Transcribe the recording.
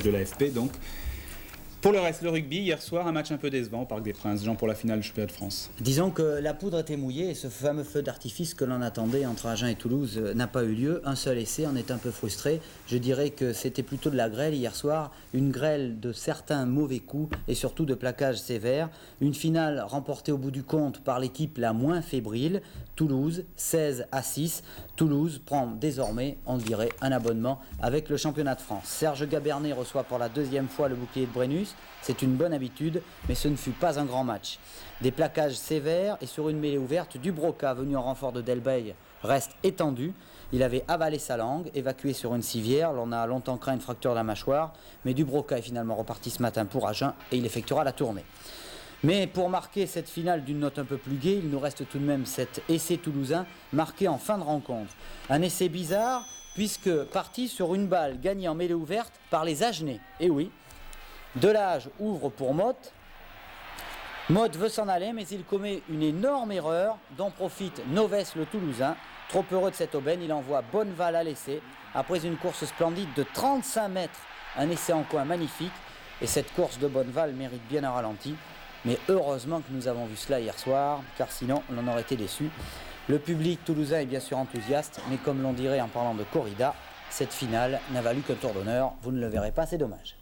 de l'AFP donc. Pour le reste, le rugby, hier soir, un match un peu décevant au Parc des Princes, Jean, pour la finale du championnat de France. Disons que la poudre était mouillée et ce fameux feu d'artifice que l'on attendait entre Agen et Toulouse n'a pas eu lieu. Un seul essai, on est un peu frustré. Je dirais que c'était plutôt de la grêle hier soir, une grêle de certains mauvais coups et surtout de plaquages sévères. Une finale remportée au bout du compte par l'équipe la moins fébrile, Toulouse, 16-6. Toulouse prend désormais, on dirait, un abonnement avec le championnat de France. Serge Gabernet reçoit pour la deuxième fois le bouclier de Brennus. C'est une bonne habitude, mais ce ne fut pas un grand match. Des plaquages sévères et sur une mêlée ouverte, Dubroca, venu en renfort de Delbey, reste étendu. Il avait avalé sa langue, évacué sur une civière. L'on a longtemps craint une fracture de la mâchoire, mais Dubroca est finalement reparti ce matin pour Agen et il effectuera la tournée. Mais pour marquer cette finale d'une note un peu plus gaie, il nous reste tout de même cet essai toulousain marqué en fin de rencontre. Un essai bizarre, puisque parti sur une balle gagnée en mêlée ouverte par les Agenais. Et oui, Delage ouvre pour Motte. Motte veut s'en aller, mais il commet une énorme erreur dont profite Noves le Toulousain. Trop heureux de cette aubaine, il envoie Bonneval à l'essai. Après une course splendide de 35 mètres, un essai en coin magnifique. Et cette course de Bonneval mérite bien un ralenti. Mais heureusement que nous avons vu cela hier soir, car sinon on en aurait été déçus. Le public toulousain est bien sûr enthousiaste, mais comme l'on dirait en parlant de corrida, cette finale n'a valu qu'un tour d'honneur. Vous ne le verrez pas, c'est dommage.